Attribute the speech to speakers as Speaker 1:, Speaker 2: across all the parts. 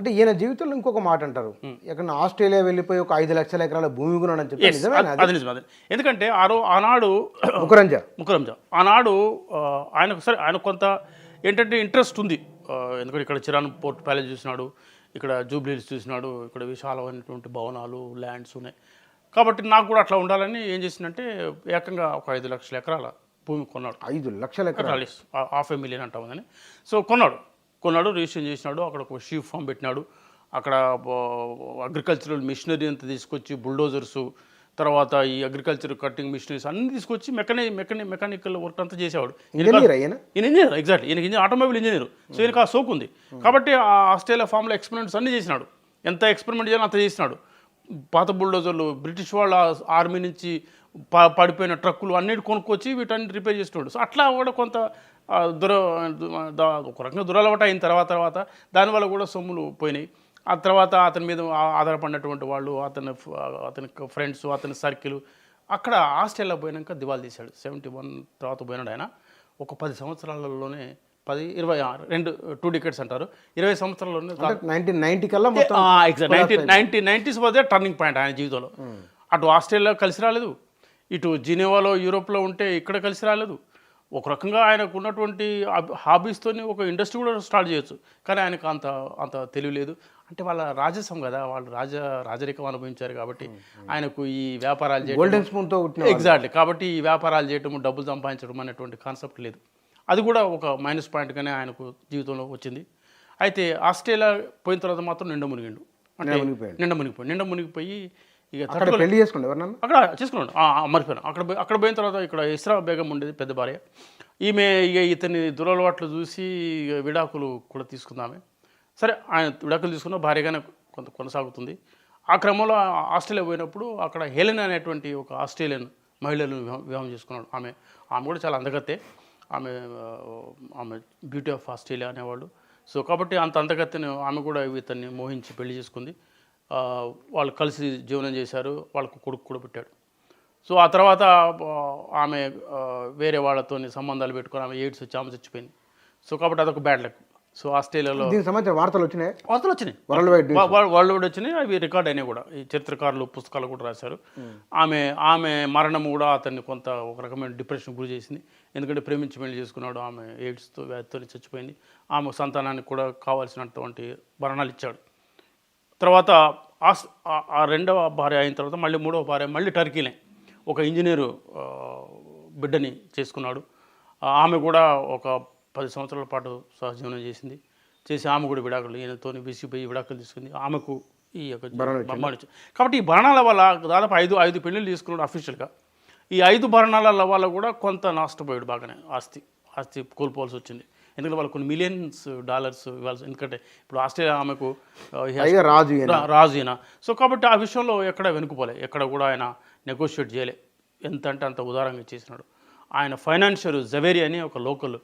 Speaker 1: అంటే ఈయన జీవితంలో ఇంకొక మాట అంటారు, ఎక్కడ ఆస్ట్రేలియా వెళ్ళిపోయి ఒక 5 లక్షల ఎకరాల భూమి కొన్నాడని చెప్పి నిజమేనా అది?
Speaker 2: అది నిజం. అదే ఎందుకంటే ఆనాడు
Speaker 1: ముకురంజా
Speaker 2: ఆనాడు ఆయనకు సరే ఆయనకు కొంత ఏంటంటే ఇంట్రెస్ట్ ఉంది. ఎందుకంటే ఇక్కడ చిరాన్ పోర్ట్ ప్యాలెస్ చూసినాడు, ఇక్కడ జూబ్లీహిల్స్ చూసినాడు, ఇక్కడ విశాలమైనటువంటి భవనాలు ల్యాండ్స్ ఉన్నాయి. కాబట్టి నాకు కూడా అట్లా ఉండాలని ఏం చేసిందంటే ఏకంగా ఒక 5 లక్షల ఎకరాల భూమి కొన్నాడు.
Speaker 1: 5 లక్షల ఎకరాలు,
Speaker 2: $500,000 అంటామని. సో కొన్నాడు, రిజిస్ట్రేషన్ చేసినాడు. అక్కడ ఒక షీప్ ఫామ్ పెట్టినాడు. అక్కడ అగ్రికల్చరల్ మిషనరీ అంతా తీసుకొచ్చి బుల్డోజర్సు, తర్వాత ఈ అగ్రికల్చర్ కట్టింగ్ మిషనరీస్ అన్ని తీసుకొచ్చి మెకానికల్ వర్క్ అంతా చేసేవాడు. ఈయన ఇంజనీర్, ఎగ్జాక్ట్లీ. ఈయనకి ఆటోమొబైల్ ఇంజనీర్. సో ఈయనకు ఆ సోకు ఉంది కాబట్టి ఆ ఆస్ట్రేలియా ఫామ్లో ఎక్స్పెరిమెంట్స్ అన్నీ చేసినాడు. ఎంత ఎక్స్పెరిమెంట్ చేయాలో అంత చేసినాడు. పాత బుల్డోజర్లు, బ్రిటిష్ వాళ్ళ ఆర్మీ నుంచి పడిపోయిన ట్రక్కులు అన్నిటి కొనుక్కొచ్చి వీటన్ని రిపేర్ చేస్తున్నాడు. సో అట్లా కూడా కొంత ఒక రకంగా దురలవాట అయిన తర్వాత దానివల్ల కూడా సొమ్ములు పోయినాయి. ఆ తర్వాత అతని మీద ఆధారపడినటువంటి వాళ్ళు, అతని ఫ్రెండ్స్, అతని సర్కిల్ అక్కడ ఆస్ట్రేలియా పోయినాక దివాళా తీశాడు. 71 తర్వాత పోయినాడు ఆయన. ఒక 10 సంవత్సరాలలోనే 2 డికెట్స్ అంటారు, 20 సంవత్సరాల్లోనే
Speaker 1: 1990 కల్లా
Speaker 2: exact 1990s was turning point ఆయన జీవితంలో. అటు ఆస్ట్రేలియా కలిసి రాలేదు, ఇటు జినీవాలో యూరోప్లో ఉంటే ఇక్కడ కలిసి రాలేదు. ఒక రకంగా ఆయనకు ఉన్నటువంటి హాబీస్తోని ఒక ఇండస్ట్రీ కూడా స్టార్ట్ చేయొచ్చు. కానీ ఆయనకు అంత తెలివి లేదు. అంటే వాళ్ళ రాజసం కదా, వాళ్ళు రాజరికం అనుభవించారు కాబట్టి ఆయనకు ఈ వ్యాపారాలు చేయడం ఎగ్జాక్ట్లీ. కాబట్టి ఈ వ్యాపారాలు చేయటము, డబ్బులు సంపాదించడం అనేటువంటి కాన్సెప్ట్ లేదు. అది కూడా ఒక మైనస్ పాయింట్గానే ఆయనకు జీవితంలో వచ్చింది. అయితే ఆస్ట్రేలియా పోయిన తర్వాత మాత్రం నిండా మునిగిపోయి ఇక
Speaker 1: పెళ్లి చేసుకున్నాడు. ఎవరన్నా
Speaker 2: అక్కడ చేసుకున్నాడు, మర్చిపోయాను. అక్కడ పోయిన తర్వాత ఇక్కడ ఇస్రా బేగం ఉండేది పెద్ద భార్య. ఈమె ఇక ఇతని దురలవాట్లు చూసి విడాకులు కూడా తీసుకుందామే. సరే ఆయన విడాకులు తీసుకున్న భార్యగానే కొనసాగుతుంది. ఆ క్రమంలో ఆస్ట్రేలియా పోయినప్పుడు అక్కడ హెలెన్ అనేటువంటి ఒక ఆస్ట్రేలియన్ మహిళలను వివాహం చేసుకున్నాడు. ఆమె కూడా చాలా అందగత్తే. ఆమె బ్యూటీ ఆఫ్ ఆస్ట్రేలియా అనేవాళ్ళు. సో కాబట్టి అంత అందగత్తెని ఆమె కూడా ఇతన్ని మోహించి పెళ్లి చేసుకుంది. వాళ్ళు కలిసి జీవనం చేశారు. వాళ్ళకు కొడుకు కూడా పెట్టాడు. సో ఆ తర్వాత ఆమె వేరే వాళ్ళతో సంబంధాలు పెట్టుకొని ఆమె ఎయిడ్స్ వచ్చి ఆమె చచ్చిపోయింది. సో కాబట్టి అదొక బ్యాడ్ లక్. సో ఆస్ట్రేలియాలో
Speaker 1: వార్తలు వచ్చినాయి,
Speaker 2: వరల్డ్ వైడ్ వచ్చినాయి. అవి రికార్డ్ అయినాయి కూడా. ఈ చరిత్రకారులు పుస్తకాలు కూడా రాశారు. ఆమె మరణం కూడా అతన్ని కొంత ఒక రకమైన డిప్రెషన్ గురి చేసింది. ఎందుకంటే ప్రేమించి పెళ్లి చేసుకున్నాడు. ఆమె ఎయిడ్స్తో వ్యాధితో చచ్చిపోయింది. ఆమె సంతానానికి కూడా కావాల్సినటువంటి మరణాలు ఇచ్చాడు. తర్వాత ఆ రెండవ భార్య అయిన తర్వాత మళ్ళీ మూడవ భార్య మళ్ళీ టర్కీనే ఒక ఇంజనీరు బిడ్డని చేసుకున్నాడు. ఆమె కూడా ఒక 10 సంవత్సరాల పాటు సహజీవనం చేసి ఆమె కూడా విడాకులు, ఈయనతో విసిపోయి విడాకులు తీసుకుంది. ఆమెకు ఈ యొక్క మరణం. కాబట్టి ఈ భరణాల వల్ల దాదాపు 5 పెళ్ళిళ్ళు తీసుకున్నాడు అఫీషియల్గా. ఈ 5 భరణాల వల్ల కూడా కొంత నష్టపోయాడు. బాగానే ఆస్తి కోల్పోవాల్సి వచ్చింది. ఎందుకంటే వాళ్ళు కొన్ని $మిలియన్స్ ఇవ్వాల్సి. ఎందుకంటే ఇప్పుడు ఆస్ట్రేలియా ఆమెకు రాజు ఈయన. సో కాబట్టి ఆ విషయంలో ఎక్కడ వెనుకపోలే, ఎక్కడ కూడా ఆయన నెగోషియేట్ చేయలే. ఎంత అంటే అంత ఉదారంగా చేసినాడు. ఆయన ఫైనాన్షియర్ జవేరి అని ఒక లోకల్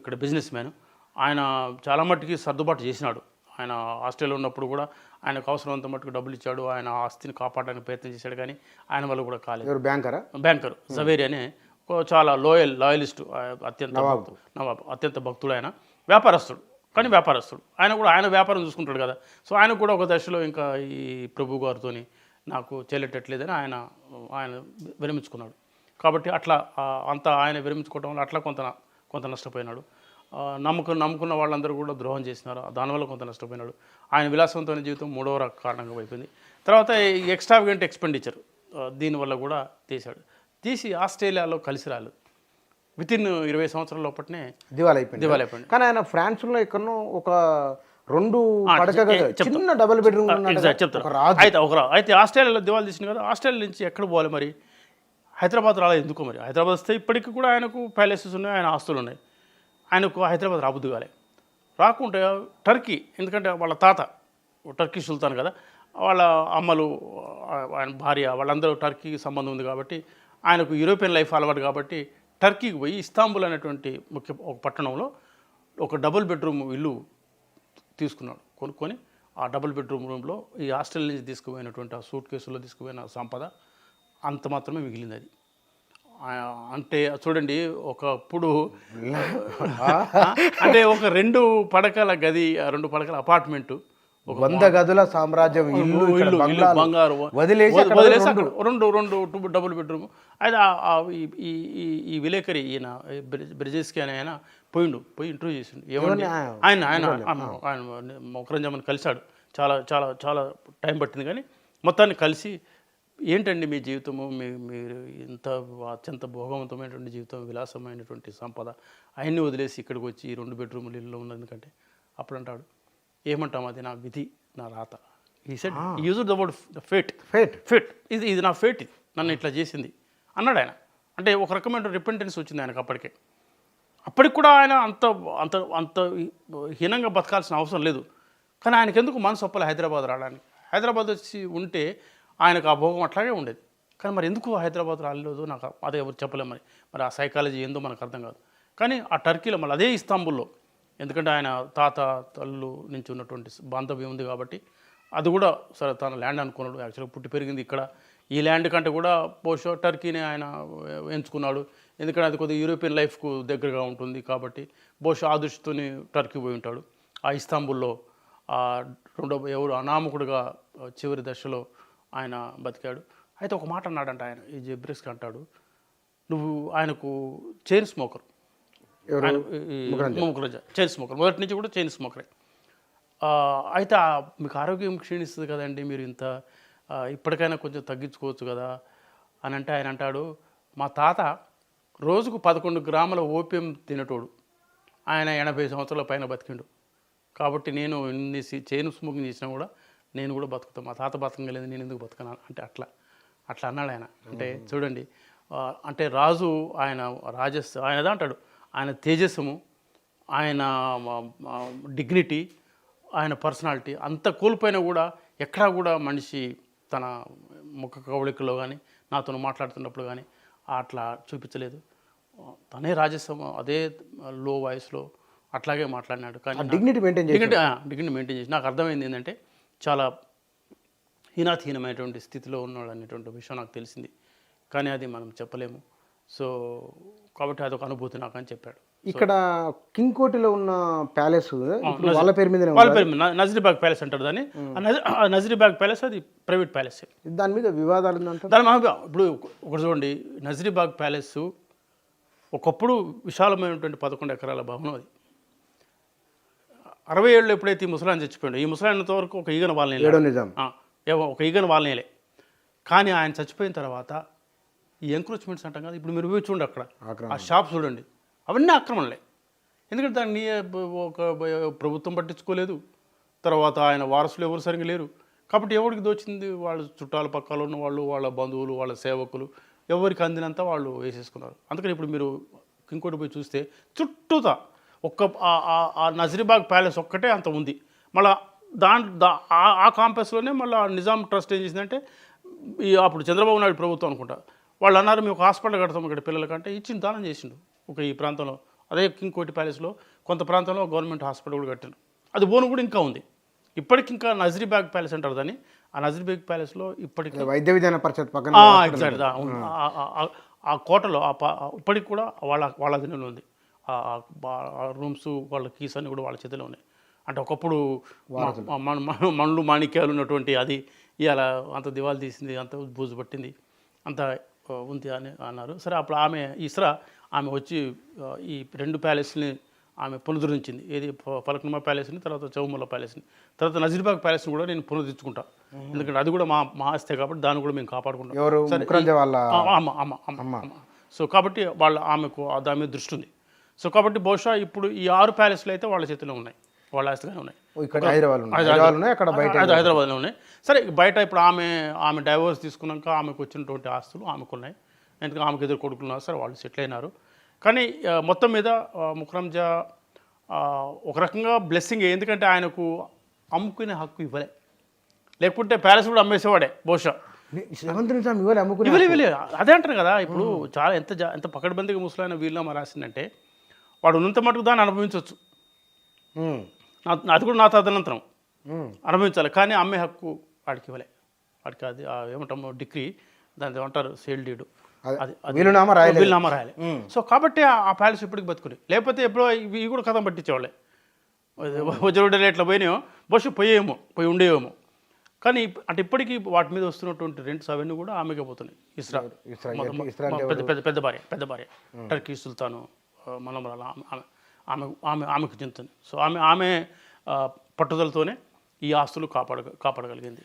Speaker 2: ఇక్కడ బిజినెస్ మ్యాన్. ఆయన చాలా మట్టుకి సర్దుబాటు చేసినాడు. ఆయన ఆస్ట్రేలియా ఉన్నప్పుడు కూడా ఆయనకు అవసరమంత మట్టుకు డబ్బులు ఇచ్చాడు. ఆయన ఆస్తిని కాపాడడానికి ప్రయత్నం చేశాడు. కానీ ఆయన వల్ల కూడా కాలేదు. బ్యాంకర్ జవేరి అనే చాలా లాయలిస్టు, అత్యంత భక్తుడు. ఆయన వ్యాపారస్తుడు. ఆయన కూడా ఆయన వ్యాపారం చూసుకుంటాడు కదా. సో ఆయన కూడా ఒక దశలో ఇంకా ఈ ప్రభు గారితో నాకు చెల్లెటట్లేదని ఆయన విరమించుకున్నాడు. కాబట్టి అట్లా ఆయన విరమించుకోవడం వల్ల అట్లా కొంత నష్టపోయినాడు. నమ్ముకున్న వాళ్ళందరూ కూడా ద్రోహం చేసినారు. దానివల్ల కొంత నష్టపోయినాడు. ఆయన విలాసవంతమైన జీవితం మూడవ కారణంగా అయిపోయింది. తర్వాత ఎక్స్ట్రావెగెంట్ ఎక్స్పెండిచర్ దీనివల్ల కూడా తీసి ఆస్ట్రేలియాలో కలిసి రాలేదు. వితిన్ 20 సంవత్సరాల లోపలనే దివాళా అయిపోయింది.
Speaker 1: కానీ ఆయన ఫ్రాన్స్లో ఎక్కడో ఒక 2 చిన్న డబుల్ బెడ్రూమ్
Speaker 2: చెప్తారు. అయితే ఆస్ట్రేలియాలో దివాళా తీసింది కదా. ఆస్ట్రేలియా నుంచి ఎక్కడ పోవాలి మరి? హైదరాబాద్ రాలేదు. ఎందుకో మరి హైదరాబాద్ వస్తే ఇప్పటికీ కూడా ఆయనకు ప్యాలెసెస్ ఉన్నాయి, ఆయన ఆస్తులు ఉన్నాయి. ఆయనకు హైదరాబాద్ రాబుద్దు కాలే. రాకుంటే టర్కీ, ఎందుకంటే వాళ్ళ తాత టర్కీ సుల్తాన్ కదా, వాళ్ళ అమ్మలు, ఆయన భార్య వాళ్ళందరూ టర్కీకి సంబంధం ఉంది కాబట్టి ఆయనకు యూరోపియన్ లైఫ్ అలవాటు కాబట్టి టర్కీకి పోయి ఇస్తాంబుల్ అనేటువంటి ఒక పట్టణంలో ఒక డబుల్ బెడ్రూమ్ ఇల్లు కొనుక్కొని ఆ డబుల్ బెడ్రూమ్ రూమ్లో ఈ ఆస్ట్రేలియా నుంచి తీసుకుపోయినటువంటి ఆ సూట్ కేసులో తీసుకుపోయిన సంపద అంత మాత్రమే మిగిలింది. అది అంటే చూడండి, ఒకప్పుడు అంటే ఒక 2 పడకల గది, 2 పడకల అపార్ట్మెంటు,
Speaker 1: 100 గదుల సామ్రాజ్యం, ఇల్లు, ఇక్కడ
Speaker 2: ఇల్లు
Speaker 1: బంగ్లాలు
Speaker 2: బంగారు
Speaker 1: వదిలేసి అక్కడ
Speaker 2: వదిలేసి అక్కడ రెండు డబుల్ బెడ్రూమ్. అయితే ఈ విలేకరి ఈయన బ్రిజేస్కి అని ఆయన పోయి ఇంటర్వ్యూ చేసిండు. ఏమండి ఆయన ఆయన ఆయన మొకరంజమ్మని కలిశాడు. చాలా చాలా చాలా టైం పట్టింది, కానీ మొత్తాన్ని కలిసి ఏంటండి మీ జీవితము, మీరు ఇంత అత్యంత భోగవంతమైనటువంటి జీవితం, విలాసమైనటువంటి సంపద అవన్నీ వదిలేసి ఇక్కడికి వచ్చి ఈ 2 బెడ్రూములు ఇల్లు ఉన్నది. ఎందుకంటే అప్పుడు అంటాడు, ఏమంటాం, అది నా విధి, నా రాత. ఈ said use the word fate. ఇది నా ఫేట్, ఇది నన్ను ఇట్లా చేసింది అన్నాడు ఆయన. అంటే ఒక రకమైన రిపెంటెన్స్ వచ్చింది ఆయనకు అప్పటికి కూడా ఆయన అంత అంత అంత హీనంగా బతకాల్సిన అవసరం లేదు. కానీ ఆయనకు ఎందుకు మనసు ఒప్పలే హైదరాబాద్ రావడానికి. హైదరాబాద్ వచ్చి ఉంటే ఆయనకు ఆ భోగం అట్లాగే ఉండేది. కానీ మరి ఎందుకు హైదరాబాద్ రాలేదు నాకు అదే ఎవరు చెప్పలేము. మరి ఆ సైకాలజీ ఏందో మనకు అర్థం కాదు. కానీ ఆ టర్కీలో మళ్ళీ అదే ఇస్తాంబుల్లో, ఎందుకంటే ఆయన తాత తల్లు నుంచి ఉన్నటువంటి బాంధవ్యం ఉంది కాబట్టి అది కూడా సరే తన ల్యాండ్ అనుకున్నాడు. యాక్చువల్గా పుట్టి పెరిగింది ఇక్కడ. ఈ ల్యాండ్ కంటే కూడా బహుశా టర్కీని ఆయన ఎంచుకున్నాడు. ఎందుకంటే అది కొద్దిగా యూరోపియన్ లైఫ్కు దగ్గరగా ఉంటుంది కాబట్టి బహుశా ఆ దృష్టితోని టర్కీ పోయి ఉంటాడు. ఆ ఇస్తాంబుల్లో ఎవరు అనామకుడుగా చివరి దశలో ఆయన బతికాడు. అయితే ఒక మాట అన్నాడంట ఆయన, ఈ జెబ్రిస్కి అంటాడు, నువ్వు ఆయనకు చైన్ స్మోకర్, చైన్ స్మోకర్ మొదటి నుంచి కూడా చైన్ స్మోకరే. అయితే మీకు ఆరోగ్యం క్షీణిస్తుంది కదండి, మీరు ఇంత ఇప్పటికైనా కొంచెం తగ్గించుకోవచ్చు కదా అని అంటే ఆయన అంటాడు, మా తాత రోజుకు 11 గ్రాముల ఓపియం తినేటోడు, ఆయన 80 సంవత్సరాల పైన బతికిండు. కాబట్టి నేను ఇన్ని చైన్ స్మోకింగ్ చేసినా కూడా నేను కూడా బతుకుతాను. మా తాత బతకలేదు, నేను ఎందుకు బతకను అంటే అట్లా అన్నాడు ఆయన. అంటే చూడండి, అంటే రాజు ఆయన ఆయనదా అంటాడు, ఆయన తేజస్సము, ఆయన డిగ్నిటీ, ఆయన పర్సనాలిటీ అంత కోల్పోయినా కూడా ఎక్కడా కూడా మనిషి తన ముఖ కవళికలో కానీ నాతో మాట్లాడుతున్నప్పుడు కానీ అట్లా చూపించలేదు. తనే రాజస్వం అదే లో వాయిస్లో అట్లాగే మాట్లాడినాడు. కానీ డిగ్నిటీ మెయింటైన్ చేసి నాకు అర్థమైంది ఏంటంటే చాలా హీనాతహీనమైనటువంటి స్థితిలో ఉన్నాడు అనేటువంటి విషయం నాకు తెలిసింది. కానీ అది మనం చెప్పలేము. సో కాబట్టి అదొక అనుభూతి నాకు అని చెప్పాడు.
Speaker 1: ఇక్కడ కింగ్ కోటిలో ఉన్న ప్యాలెస్ వాళ్ళ పేరు మీద
Speaker 2: నజరీబాగ్ ప్యాలెస్ అంటారు దాన్ని. నజరీబాగ్ ప్యాలెస్ అది ప్రైవేట్ ప్యాలెస్.
Speaker 1: దాని మీద వివాదాలు ఉందంటారు.
Speaker 2: దాని ఇప్పుడు ఒకటి చూడండి, నజరీబాగ్ ప్యాలెస్ ఒకప్పుడు విశాలమైనటువంటి 11 ఎకరాల భవనం. అది 67లో ఎప్పుడైతే ఈ ముసలాయన చచ్చిపోయాడు, ఈ ముసలాయనంత వరకు ఒక ఈగన ఒక ఈగన వాళ్ళనేలే. కానీ ఆయన చచ్చిపోయిన తర్వాత ఈ ఎంక్రోచ్మెంట్స్ అంటాం కదా, ఇప్పుడు మీరు పోయి చూడండి అక్కడ ఆ షాప్స్ చూడండి, అవన్నీ ఆక్రమణలే. ఎందుకంటే దాన్ని ఒక ప్రభుత్వం పట్టించుకోలేదు, తర్వాత ఆయన వారసులు ఎవరు సరిగ్గా లేరు. కాబట్టి ఎవరికి దోచింది వాళ్ళ చుట్టాల పక్కల ఉన్న వాళ్ళు, వాళ్ళ బంధువులు, వాళ్ళ సేవకులు, ఎవరికి అందినంత వాళ్ళు వేసేసుకున్నారు. అందుకని ఇప్పుడు మీరు ఇంకోటి పోయి చూస్తే చుట్టూతా ఆ నజరీబాగ్ ప్యాలెస్ ఒక్కటే అంత ఉంది. మళ్ళీ ఆ కాంపస్లోనే మళ్ళీ నిజాం ట్రస్ట్ ఏం చేసిందంటే, అప్పుడు చంద్రబాబు నాయుడు ప్రభుత్వం అనుకుంటా, వాళ్ళు అన్నారు మేము ఒక హాస్పిటల్ కడతాం ఇక్కడ పిల్లలకంటే, ఇచ్చిండు, దానం చేసిండు. ఈ ప్రాంతంలో అదే కింగ్ కోటి ప్యాలెస్లో కొంత ప్రాంతంలో గవర్నమెంట్ హాస్పిటల్ కూడా కట్టారు. అది బోను కూడా ఇంకా ఉంది ఇప్పటికి. ఇంకా నజరీబాగ్ ప్యాలెస్ అంటారు దాన్ని. ఆ నజరీబాగ్ ప్యాలెస్లో ఇప్పటికీ
Speaker 1: వైద్య విధాన పరిషత్ పక్కన
Speaker 2: ఎగ్జాక్ట్ ఆ కోటలో ఇప్పటికి కూడా వాళ్ళ అధీనంలో ఉంది. ఆ రూమ్స్ వాళ్ళ కీస్ అన్నీ కూడా వాళ్ళ చేతిలో ఉన్నాయి. అంటే ఒకప్పుడు మణులు మాణిక్యాలు ఉన్నటువంటి అది ఇవాళ అంత దివాలు తీసింది, అంత బూజు పట్టింది, అంత ఉంది అని అన్నారు. సరే అప్పుడు ఆమె వచ్చి ఈ 2 ప్యాలెస్ని ఆమె పునరుద్ధరించింది. ఏది ఫలక్నుమా ప్యాలెస్ని, తర్వాత చౌముల్లా ప్యాలెస్ని, తర్వాత నజరీబాగ్ ప్యాలెస్ని కూడా నేను పునరుద్ధరించుకుంటా. ఎందుకంటే అది కూడా మా ఆస్తే కాబట్టి దాన్ని కూడా మేము కాపాడుకుంటాం. సో కాబట్టి ఆమెకు దాని మీద దృష్టి ఉంది. సో కాబట్టి బహుశా ఇప్పుడు ఈ 6 ప్యాలెస్లు అయితే వాళ్ళ చేతిలో ఉన్నాయి, వాళ్ళ ఆస్తిగానే ఉన్నాయి. హైదరాబాద్లో ఉన్నాయి. సరే బయట ఇప్పుడు ఆమె డైవోర్స్ తీసుకున్నాక ఆమెకు వచ్చినటువంటి ఆస్తులు ఆమెకు ఉన్నాయి. ఎందుకంటే ఆమెకు ఎదురు కొడుకులు ఉన్నారు, సరే వాళ్ళు సెటిల్ అయినారు. కానీ మొత్తం మీద ముకరంజా ఒక రకంగా బ్లెస్సింగ్. ఎందుకంటే ఆయనకు అమ్ముకునే హక్కు ఇవ్వలే, లేకుంటే ప్యాలెస్ కూడా అమ్మేసేవాడే బహుశా. ఇవ్వలే అదే అంటారు కదా. ఇప్పుడు చాలా ఎంత పకడ్బందీగా ముసలైన వీళ్ళమ్మ రాసిందంటే, వాడు ఉన్నంత మటుకు దాన్ని అనుభవించవచ్చు, అది కూడా నా తదనంతరం అనుభవించాలి. కానీ అమ్మే హక్కు వాడికి ఇవ్వలే. వాడికి అది ఏమంటాము డిగ్రీ, దాని ఏమంటారు సేల్ డీడు, వీలునామా రాయాలి. సో కాబట్టి ఆ ప్యాలెస్ ఇప్పటికి బతుకుని, లేకపోతే ఎప్పుడో ఇవి కూడా కథం పట్టించేవాళ్ళే. వజ్రవడ్డీలు ఎట్లా పోయినాయో బహుశా పోయి ఉండేవేమో. కానీ అంటే ఇప్పటికీ వాటి మీద వస్తున్నటువంటి రెంట్స్ అవన్నీ కూడా ఆమెకే పోతున్నాయి. ఇస్రా పెద్ద భార్య టర్కీ సుల్తాను మలమరాల ఆమెకు చెందుతుంది. సో ఆమె పట్టుదలతోనే ఈ ఆస్తులు కాపాడగలిగింది.